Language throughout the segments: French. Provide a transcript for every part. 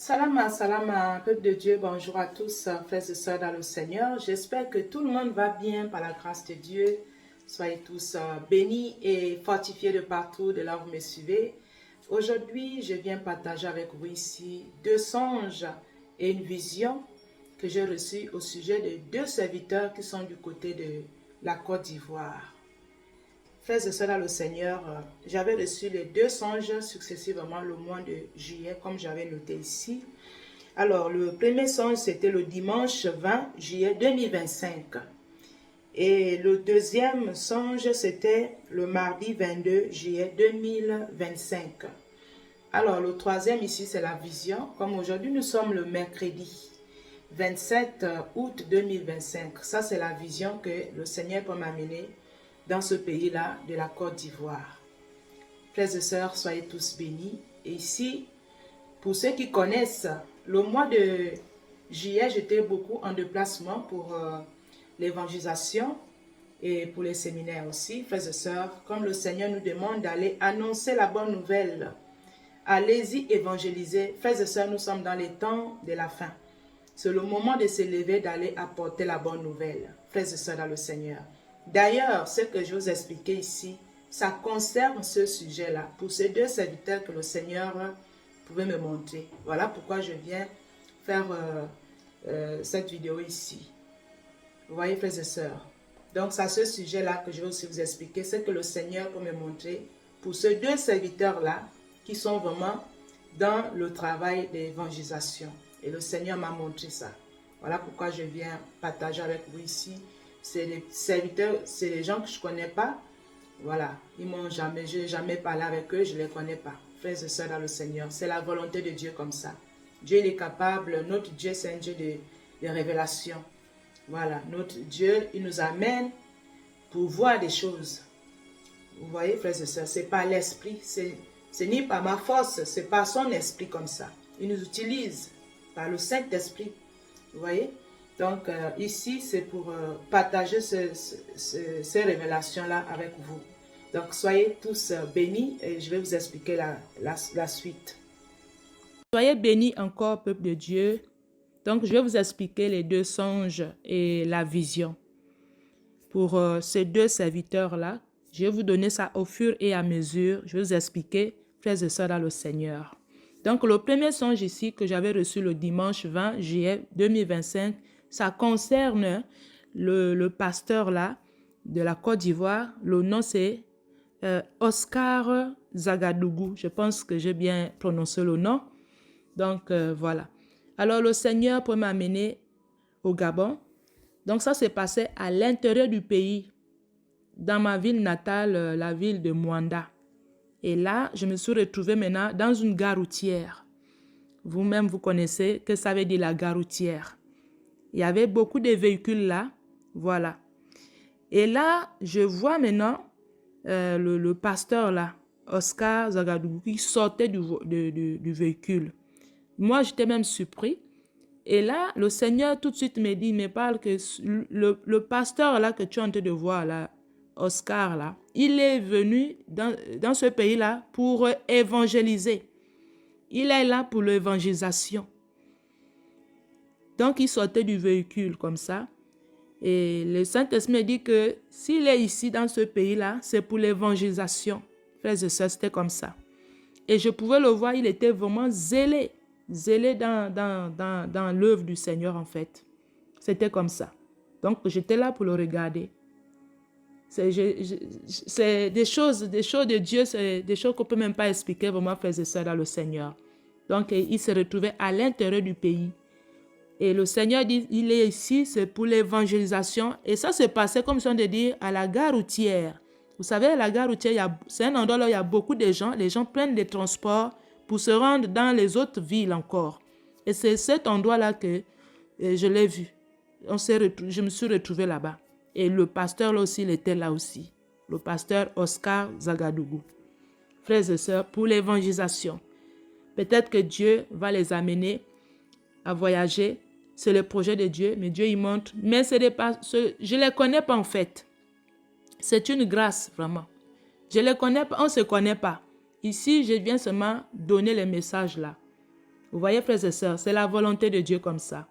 Salama, peuple de Dieu, bonjour à tous, frères et sœurs dans le Seigneur. J'espère que tout le monde va bien par la grâce de Dieu. Soyez tous bénis et fortifiés de partout de là où vous me suivez. Aujourd'hui, je viens partager avec vous ici 2 songes et une vision que j'ai reçue au sujet de 2 serviteurs qui sont du côté de la Côte d'Ivoire. Frères et sœurs dans le Seigneur, j'avais reçu les 2 songes successivement le mois de juillet, comme j'avais noté ici. Alors, le premier songe, c'était le dimanche 20 juillet 2025. Et le deuxième songe, c'était le mardi 22 juillet 2025. Alors, le troisième ici, c'est la vision. Comme aujourd'hui, nous sommes le mercredi 27 août 2025. Ça, c'est la vision que le Seigneur peut m'amener dans ce pays-là de la Côte d'Ivoire. Frères et sœurs, soyez tous bénis. Et ici, pour ceux qui connaissent, le mois de juillet, j'étais beaucoup en déplacement pour l'évangélisation et pour les séminaires aussi. Frères et sœurs, comme le Seigneur nous demande d'aller annoncer la bonne nouvelle, allez-y évangéliser. Frères et sœurs, nous sommes dans les temps de la fin. C'est le moment de se lever, d'aller apporter la bonne nouvelle. Frères et sœurs dans le Seigneur. D'ailleurs, ce que je vous expliquais ici, ça concerne ce sujet-là, pour ces 2 serviteurs que le Seigneur pouvait me montrer. Voilà pourquoi je viens faire cette vidéo ici. Vous voyez, frères et sœurs. Donc, c'est à ce sujet-là que je vais aussi vous expliquer ce que le Seigneur peut me montrer pour ces 2 serviteurs-là qui sont vraiment dans le travail d'évangélisation. Et le Seigneur m'a montré ça. Voilà pourquoi je viens partager avec vous ici. C'est les serviteurs, c'est les gens que je ne connais pas. Voilà, je n'ai jamais parlé avec eux, je ne les connais pas. Frères et sœurs dans le Seigneur, c'est la volonté de Dieu comme ça. Dieu il est capable, notre Dieu c'est un Dieu de révélation. Voilà, notre Dieu, il nous amène pour voir des choses. Vous voyez, frères et sœurs, ce n'est pas l'esprit, c'est ni par ma force, c'est par son esprit comme ça. Il nous utilise par le Saint-Esprit. Vous voyez? Donc, ici, c'est pour partager ces révélations-là avec vous. Donc, soyez tous bénis et je vais vous expliquer la suite. Soyez bénis encore, peuple de Dieu. Donc, je vais vous expliquer les 2 songes et la vision. Pour ces 2 serviteurs-là, je vais vous donner ça au fur et à mesure. Je vais vous expliquer, frères et sœurs dans le Seigneur. Donc, le premier songe ici que j'avais reçu le dimanche 20 juillet 2025, ça concerne le pasteur là de la Côte d'Ivoire. Le nom c'est Oscar Zagadougou. Je pense que j'ai bien prononcé le nom. Donc voilà. Alors le Seigneur peut m'amener au Gabon. Donc ça s'est passé à l'intérieur du pays, dans ma ville natale, la ville de Mwanda. Et là, je me suis retrouvée maintenant dans une gare routière. Vous-même, vous connaissez que ça veut dire la gare routière. Il y avait beaucoup de véhicules là, voilà. Et là, je vois maintenant le pasteur là, Oscar Zagadougou, qui sortait du véhicule. Moi, j'étais même surpris. Et là, le Seigneur tout de suite me dit, il me parle que le pasteur là que tu es en train de voir là, Oscar là, il est venu dans ce pays là pour évangéliser. Il est là pour l'évangélisation. Donc, il sortait du véhicule comme ça. Et le Saint-Esprit me dit que s'il est ici dans ce pays-là, c'est pour l'évangélisation. Frères et sœurs, c'était comme ça. Et je pouvais le voir, il était vraiment zélé dans l'œuvre du Seigneur en fait. C'était comme ça. Donc, j'étais là pour le regarder. C'est des choses de Dieu, c'est des choses qu'on ne peut même pas expliquer vraiment, frères et sœurs, dans le Seigneur. Donc, il se retrouvait à l'intérieur du pays. Et le Seigneur dit, il est ici, c'est pour l'évangélisation. Et ça se passait, comme je viens de dire, à la gare routière. Vous savez, la gare routière, c'est un endroit là où il y a beaucoup de gens. Les gens prennent des transports pour se rendre dans les autres villes encore. Et c'est cet endroit-là que je l'ai vu. Je me suis retrouvée là-bas. Et le pasteur là aussi, il était là aussi. Le pasteur Oscar Zagadougou. Frères et sœurs, pour l'évangélisation. Peut-être que Dieu va les amener à voyager. C'est le projet de Dieu, mais Dieu il montre. Mais je ne les connais pas en fait. C'est une grâce vraiment. Je ne les connais pas, on ne se connaît pas. Ici, je viens seulement donner les messages là. Vous voyez, frères et sœurs, c'est la volonté de Dieu comme ça.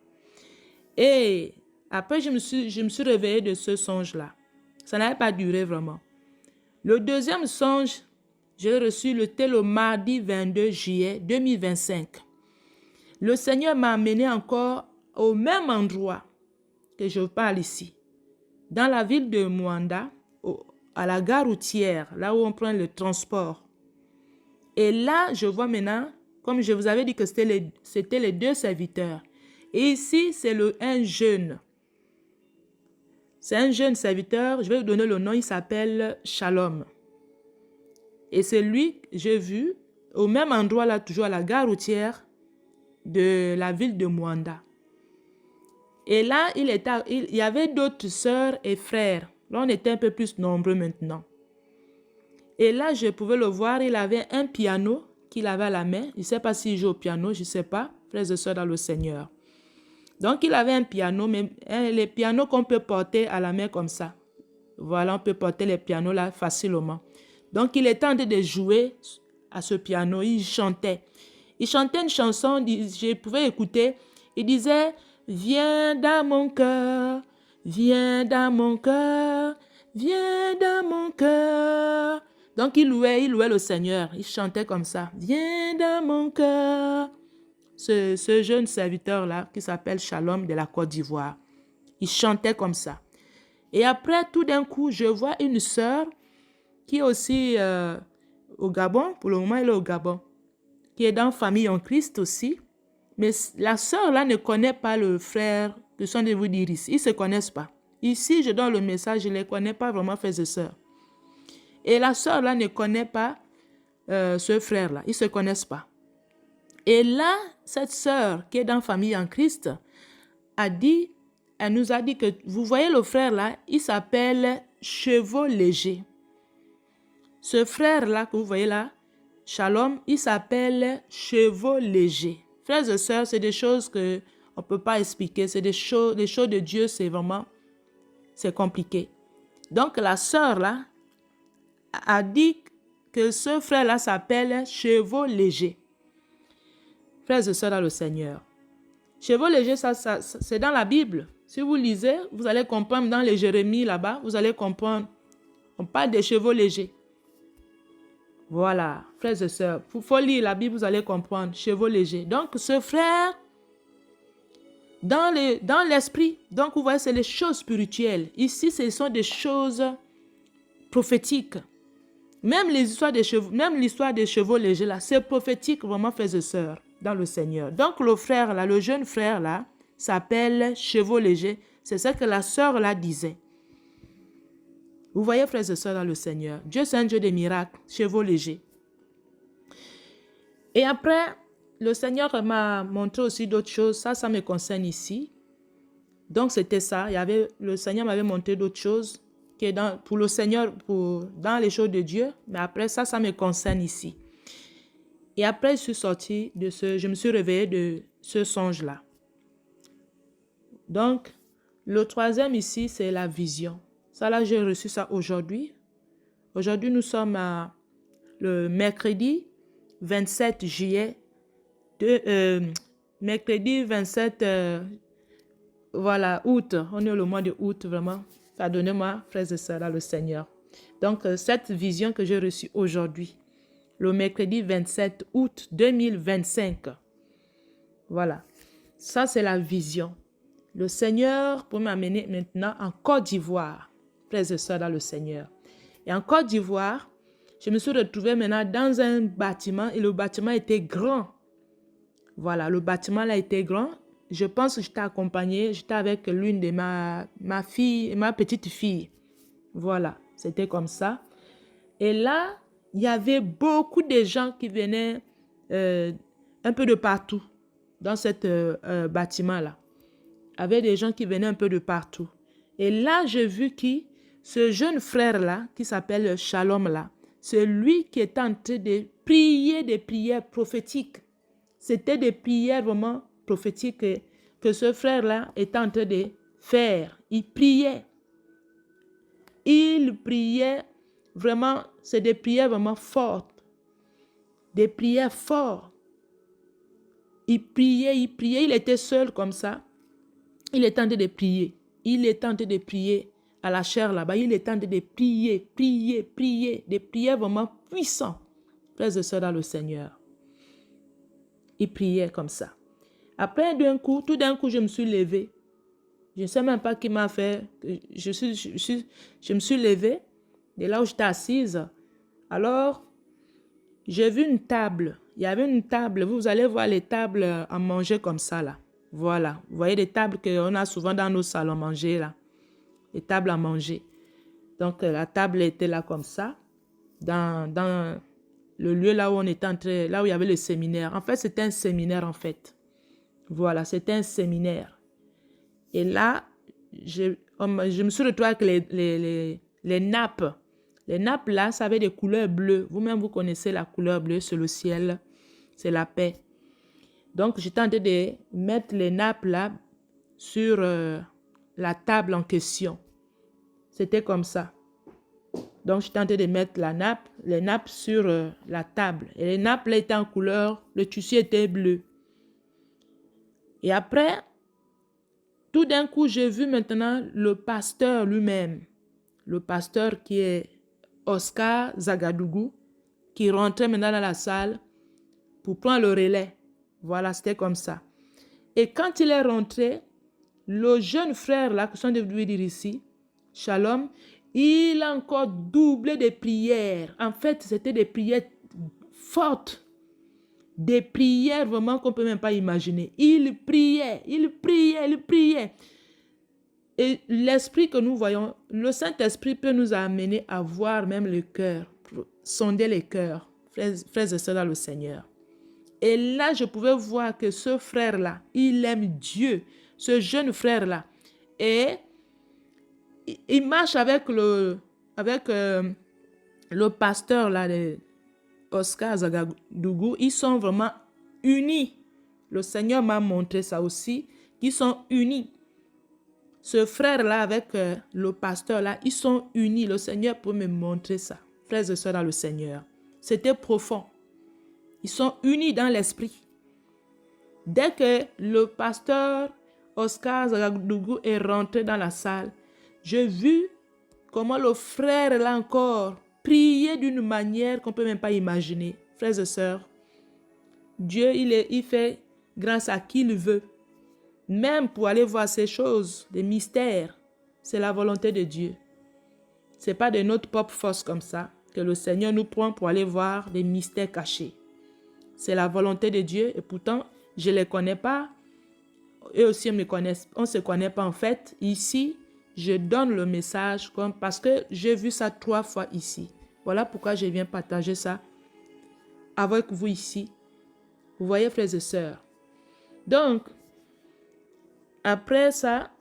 Et après, je me suis réveillée de ce songe-là. Ça n'avait pas duré vraiment. Le deuxième songe, j'ai reçu le mardi 22 juillet 2025. Le Seigneur m'a amené encore au même endroit que je parle ici. Dans la ville de Mwanda, à la gare routière, là où on prend le transport. Et là, je vois maintenant, comme je vous avais dit que c'était les deux serviteurs. Et ici, c'est un jeune. C'est un jeune serviteur, je vais vous donner le nom, il s'appelle Shalom. Et c'est lui que j'ai vu au même endroit là, toujours à la gare routière de la ville de Mwanda. Et là, il y avait d'autres sœurs et frères. Là, on était un peu plus nombreux maintenant. Et là, je pouvais le voir, il avait un piano qu'il avait à la main. Je ne sais pas s'il joue au piano, je ne sais pas, frères et sœurs dans le Seigneur. Donc, il avait un piano, mais les pianos qu'on peut porter à la main comme ça. Voilà, on peut porter les pianos là facilement. Donc, il était en train de jouer à ce piano, il chantait. Il chantait une chanson, je pouvais écouter. Il disait, viens dans mon cœur, viens dans mon cœur, viens dans mon cœur. Donc, il louait le Seigneur. Il chantait comme ça, viens dans mon cœur. Ce jeune serviteur-là, qui s'appelle Shalom de la Côte d'Ivoire, il chantait comme ça. Et après, tout d'un coup, je vois une sœur qui est aussi au Gabon, pour le moment elle est au Gabon, qui est dans Famille en Christ aussi. Mais la sœur là ne connaît pas le frère que je suis en train de vous dire ici. Ils ne se connaissent pas. Ici, je donne le message, je ne les connais pas vraiment, frères et sœurs. Et la sœur là ne connaît pas ce frère là. Ils ne se connaissent pas. Et là, cette sœur qui est dans Famille en Christ elle nous a dit que, vous voyez le frère là, il s'appelle Chevaux Léger. Ce frère-là que vous voyez là, Shalom, il s'appelle Chevaux Léger. Frères et sœurs, c'est des choses qu'on ne peut pas expliquer. C'est des choses de Dieu, c'est vraiment, c'est compliqué. Donc la sœur là a dit que ce frère-là s'appelle Chevaux Léger. Frères et sœurs dans le Seigneur. Chevaux légers, ça c'est dans la Bible. Si vous lisez, vous allez comprendre dans les Jérémie là-bas, vous allez comprendre. On parle des chevaux légers. Voilà, frères et sœurs. Il faut lire la Bible, vous allez comprendre. Chevaux légers. Donc, ce frère, dans l'esprit, donc vous voyez, c'est les choses spirituelles. Ici, ce sont des choses prophétiques. Même l'histoire des chevaux légers, là, c'est prophétique, vraiment, frères et sœurs, dans le Seigneur. Donc, le frère, là, le jeune frère, là, s'appelle Chevaux légers. C'est ça que la sœur, là, disait. Vous voyez, frères et sœurs, dans le Seigneur. Dieu, c'est un Dieu des miracles, Chevaux légers. Et après, le Seigneur m'a montré aussi d'autres choses. Ça me concerne ici. Donc, c'était ça. Le Seigneur m'avait montré d'autres choses qui est pour le Seigneur, dans les choses de Dieu. Mais après, ça me concerne ici. Et après, je me suis réveillée de ce songe-là. Donc, le troisième ici, c'est la vision. Ça, là, j'ai reçu ça aujourd'hui. Aujourd'hui, nous sommes le mercredi 27 juillet. Mercredi 27 voilà, août. On est le mois de août, vraiment. Pardonnez-moi, frères et sœurs, dans le Seigneur. Donc, cette vision que j'ai reçue aujourd'hui, le mercredi 27 août 2025. Voilà. Ça, c'est la vision. Le Seigneur pour m'amener maintenant en Côte d'Ivoire, frères et sœurs dans le Seigneur. Et en Côte d'Ivoire, je me suis retrouvée maintenant dans un bâtiment et le bâtiment était grand. Voilà, le bâtiment là était grand. Je pense que j'étais accompagnée, j'étais avec l'une de ma petite fille. Voilà, c'était comme ça. Et là, il y avait beaucoup de gens qui venaient un peu de partout dans ce bâtiment-là. Il y avait des gens qui venaient un peu de partout. Et là, j'ai vu ce jeune frère-là, qui s'appelle Shalom-là, c'est lui qui était en train de prier des prières prophétiques. C'était des prières vraiment prophétiques que ce frère-là était en train de faire. Il priait. Il priait vraiment, c'est des prières vraiment fortes. Des prières fortes. Il priait, il était seul comme ça. Il est tenté de prier. Il est tenté de prier à la chair là-bas. Il est tenté de prier, des prières vraiment puissantes. Frères et sœurs dans le Seigneur. Il priait comme ça. Après, tout d'un coup, je me suis levée. Je ne sais même pas qui m'a fait. Je me suis levée de là où j'étais assise. Alors, j'ai vu une table. Il y avait une table. Vous allez voir les tables à manger comme ça, là. Voilà. Vous voyez les tables qu'on a souvent dans nos salons manger, là. Les tables à manger. Donc, la table était là comme ça. Dans le lieu là où on était entré, là où il y avait le séminaire. En fait, c'était un séminaire, en fait. Voilà, c'était un séminaire. Et là, je me suis retrouvée avec les nappes. Les nappes là, ça avait des couleurs bleues. Vous-même, vous connaissez la couleur bleue, c'est le ciel, c'est la paix. Donc, j'ai tenté de mettre les nappes là sur la table en question. C'était comme ça. Donc, j'ai tenté de mettre les nappes sur la table. Et les nappes là étaient en couleur, le tissu était bleu. Et après, tout d'un coup, j'ai vu maintenant le pasteur lui-même. Le pasteur qui est Oscar Zagadougou, qui rentrait maintenant dans la salle pour prendre le relais. Voilà, c'était comme ça. Et quand il est rentré, le jeune frère là, que sont devenus dire ici, Shalom, il a encore doublé des prières. En fait, c'était des prières fortes. Des prières vraiment qu'on ne peut même pas imaginer. Il priait. Et l'esprit que nous voyons, le Saint-Esprit peut nous amener à voir même le cœur, sonder les cœurs, frères et sœurs dans le Seigneur. Et là, je pouvais voir que ce frère-là, il aime Dieu, ce jeune frère-là. Et il marche avec le pasteur là, Oscar Zagadougou. Ils sont vraiment unis. Le Seigneur m'a montré ça aussi, qu'ils sont unis. Ce frère-là avec le pasteur-là, ils sont unis. Le Seigneur peut me montrer ça. Frères et sœurs dans le Seigneur. C'était profond. Ils sont unis dans l'esprit. Dès que le pasteur Oscar Zagadougou est rentré dans la salle, j'ai vu comment le frère, là encore, priait d'une manière qu'on ne peut même pas imaginer. Frères et sœurs, Dieu, il fait grâce à qui il veut. Même pour aller voir ces choses, des mystères, c'est la volonté de Dieu. Ce n'est pas de notre propre force comme ça que le Seigneur nous prend pour aller voir des mystères cachés. C'est la volonté de Dieu et pourtant, je ne les connais pas. Eux aussi me connaissent. On ne se connaît pas en fait. Ici, je donne le message parce que j'ai vu ça 3 fois ici. Voilà pourquoi je viens partager ça avec vous ici. Vous voyez, frères et sœurs. Donc, après ça,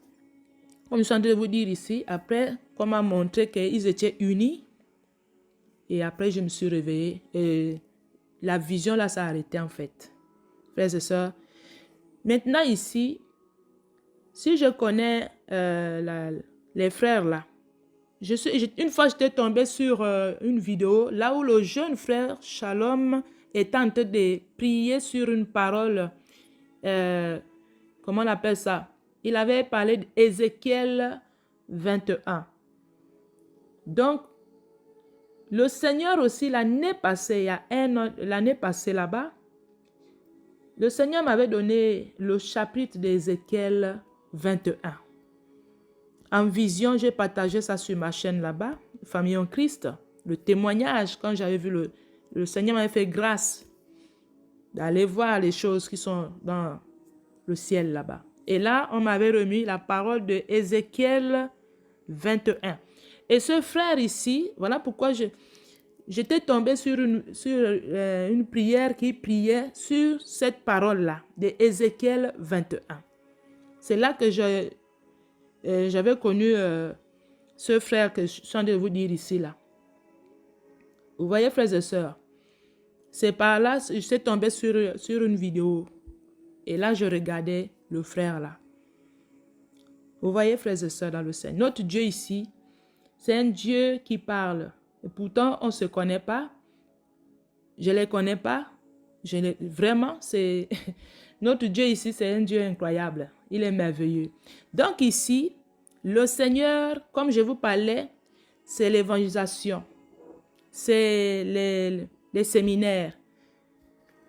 comme je suis en train de vous dire ici, après, on m'a montré qu'ils étaient unis. Et après, je me suis réveillée. Et la vision, là, ça a arrêté, en fait. Frères et sœurs. Maintenant, ici, si je connais les frères, là, une fois, j'étais tombée sur une vidéo, là où le jeune frère, Shalom, est en train de prier sur une parole, comment on appelle ça? Il avait parlé d'Ézéchiel 21. Donc, le Seigneur aussi, l'année passée, il y a l'année passée là-bas, le Seigneur m'avait donné le chapitre d'Ézéchiel 21. En vision, j'ai partagé ça sur ma chaîne là-bas, Famille en Christ. Le témoignage, quand j'avais vu le Seigneur m'avait fait grâce d'aller voir les choses qui sont dans le ciel là-bas. Et là, on m'avait remis la parole de Ézéchiel 21. Et ce frère ici, voilà pourquoi j'étais tombée sur une prière qui priait sur cette parole-là, de Ézéchiel 21. C'est là que j'avais connu ce frère que je suis en train de vous dire ici, là. Vous voyez, frères et sœurs, c'est par là que je suis tombée sur une vidéo. Et là, je regardais le frère là. Vous voyez, frères et sœurs dans le Seigneur, notre Dieu ici, c'est un Dieu qui parle. Et pourtant, on ne se connaît pas. Je ne les connais pas. Vraiment, c'est... Notre Dieu ici, c'est un Dieu incroyable. Il est merveilleux. Donc ici, le Seigneur, comme je vous parlais, c'est l'évangélisation. C'est les séminaires.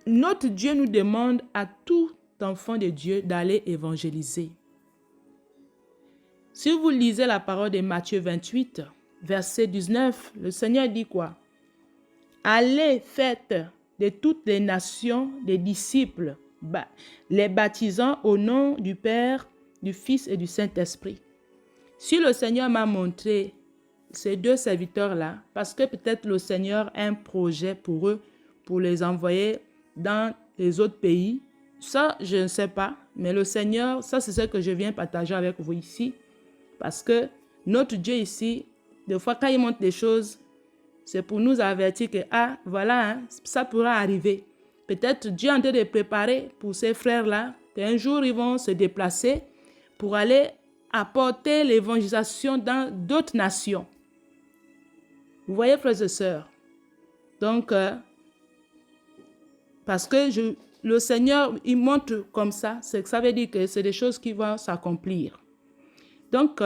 Notre Dieu nous demande à tout enfant de Dieu d'aller évangéliser. Si vous lisez la parole de Matthieu 28, verset 19, le Seigneur dit quoi? Allez, faites de toutes les nations des disciples, les baptisant au nom du Père, du Fils et du Saint-Esprit. Si le Seigneur m'a montré ces deux serviteurs-là, parce que peut-être le Seigneur a un projet pour eux, pour les envoyer dans les autres pays, ça, je ne sais pas, mais le Seigneur, ça c'est ce que je viens partager avec vous ici, parce que notre Dieu ici, des fois quand il montre des choses, c'est pour nous avertir que, ah, voilà, hein, ça pourra arriver. Peut-être Dieu est en train de préparer pour ces frères-là, qu'un jour ils vont se déplacer pour aller apporter l'évangélisation dans d'autres nations. Vous voyez, frères et sœurs? Donc, parce que le Seigneur, il montre comme ça, ça veut dire que c'est des choses qui vont s'accomplir. Donc,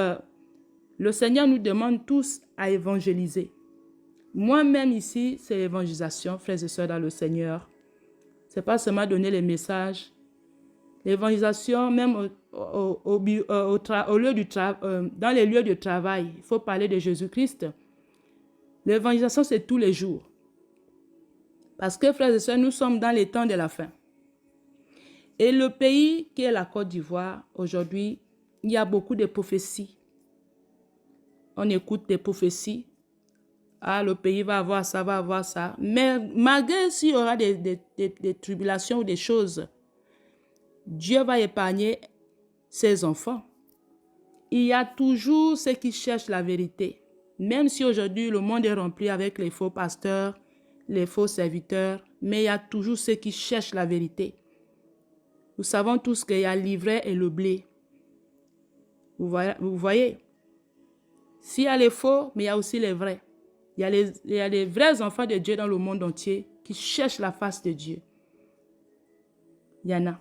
le Seigneur nous demande tous à évangéliser. Moi-même ici, c'est l'évangélisation, frères et sœurs dans le Seigneur. Ce n'est pas seulement donner les messages. L'évangélisation, même dans les lieux de travail, il faut parler de Jésus-Christ. L'évangélisation, c'est tous les jours. Parce que, frères et sœurs, nous sommes dans les temps de la fin. Et le pays qui est la Côte d'Ivoire, aujourd'hui, il y a beaucoup de prophéties. On écoute des prophéties. Ah, le pays va avoir ça, va avoir ça. Mais malgré s'il y aura des tribulations ou des choses, Dieu va épargner ses enfants. Il y a toujours ceux qui cherchent la vérité. Même si aujourd'hui le monde est rempli avec les faux pasteurs, les faux serviteurs, mais il y a toujours ceux qui cherchent la vérité. Nous savons tous qu'il y a l'ivraie et le blé. Vous voyez? S'il y a les faux, mais il y a aussi les vrais. Il y a les vrais enfants de Dieu dans le monde entier qui cherchent la face de Dieu. Il y en a.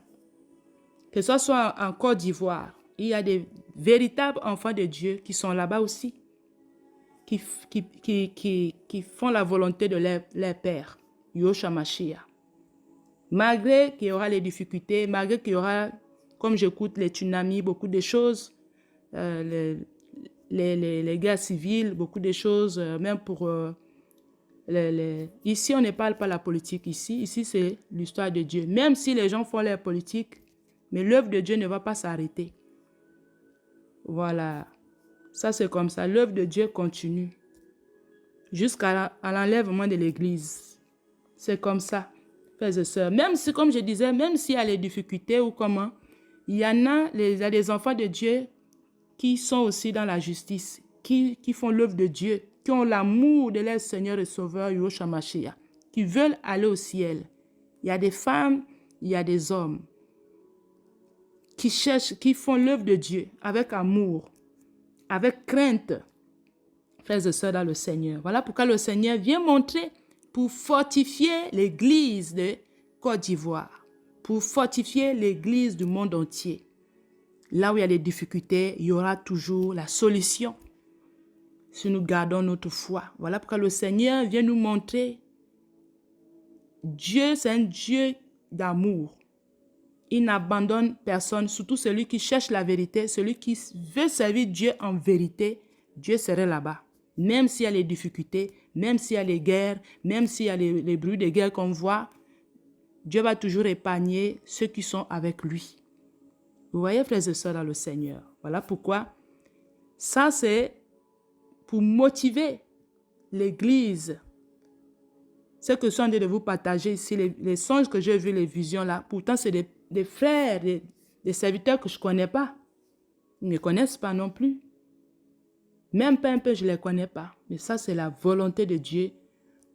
Que ce soit en Côte d'Ivoire, il y a des véritables enfants de Dieu qui sont là-bas aussi, qui font la volonté de leur Père, Yahshua Mashiach. Malgré qu'il y aura les difficultés, malgré qu'il y aura, comme j'écoute, les tsunamis, beaucoup de choses, les guerres civiles, beaucoup de choses, même pour... Ici, on ne parle pas de la politique. Ici c'est l'histoire de Dieu. Même si les gens font leur politique, mais l'œuvre de Dieu ne va pas s'arrêter. Voilà. Ça, c'est comme ça. L'œuvre de Dieu continue jusqu'à l'enlèvement de l'Église. C'est comme ça, frères et sœurs. Même si, comme je disais, même s'il y a les difficultés ou comment, il y a des enfants de Dieu qui sont aussi dans la justice, qui font l'œuvre de Dieu, qui ont l'amour de leur Seigneur et Sauveur, Yahshua Mashiach, qui veulent aller au ciel. Il y a des femmes, il y a des hommes qui cherchent, qui font l'œuvre de Dieu avec amour, avec crainte, frères et sœurs dans le Seigneur. Voilà pourquoi le Seigneur vient montrer pour fortifier l'Église de Côte d'Ivoire, pour fortifier l'Église du monde entier. Là où il y a des difficultés, il y aura toujours la solution si nous gardons notre foi. Voilà pourquoi le Seigneur vient nous montrer Dieu, c'est un Dieu d'amour. Il n'abandonne personne, surtout celui qui cherche la vérité, celui qui veut servir Dieu en vérité. Dieu serait là-bas. Même s'il y a les difficultés, même s'il y a les guerres, même s'il y a les bruits de guerre qu'on voit, Dieu va toujours épargner ceux qui sont avec lui. Vous voyez, frères et sœurs dans le Seigneur. Voilà pourquoi ça, c'est pour motiver l'Église. Ce que je suis en train de vous partager ici, les songes que j'ai vus, les visions là, pourtant c'est des frères, des serviteurs que je ne connais pas. Ils ne me connaissent pas non plus. Même pas un peu, je ne les connais pas. Mais ça, c'est la volonté de Dieu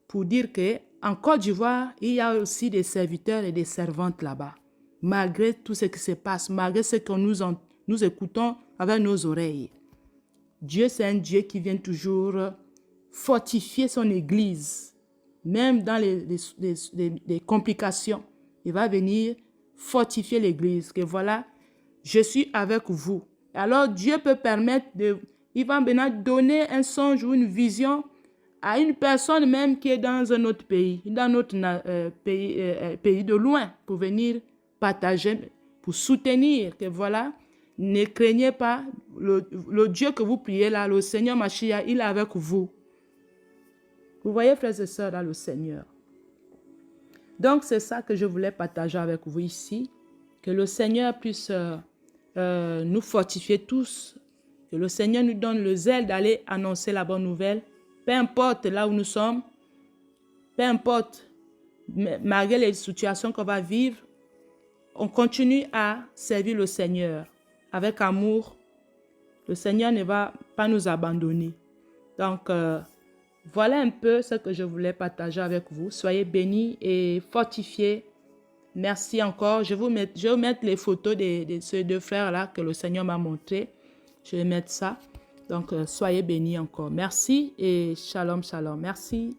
pour dire qu'en Côte d'Ivoire, il y a aussi des serviteurs et des servantes là-bas. Malgré tout ce qui se passe, malgré ce que nous écoutons avec nos oreilles. Dieu, c'est un Dieu qui vient toujours fortifier son Église. Même dans les complications, il va venir fortifier l'église, que voilà, je suis avec vous. Alors Dieu peut permettre il va maintenant donner un songe ou une vision à une personne même qui est dans un autre pays, dans notre pays de loin, pour venir partager, pour soutenir que voilà, ne craignez pas, le Dieu que vous priez là, le Seigneur Mashiach, il est avec vous. Vous voyez, frères et sœurs, dans le Seigneur. Donc, c'est ça que je voulais partager avec vous ici. Que le Seigneur puisse nous fortifier tous. Que le Seigneur nous donne le zèle d'aller annoncer la bonne nouvelle. Peu importe là où nous sommes. Peu importe, malgré les situations qu'on va vivre, on continue à servir le Seigneur avec amour. Le Seigneur ne va pas nous abandonner. Donc, voilà un peu ce que je voulais partager avec vous. Soyez bénis et fortifiés. Merci encore. Je vais mettre les photos de ces deux frères-là que le Seigneur m'a montré. Je vais mettre ça. Donc, soyez bénis encore. Merci et shalom, shalom. Merci.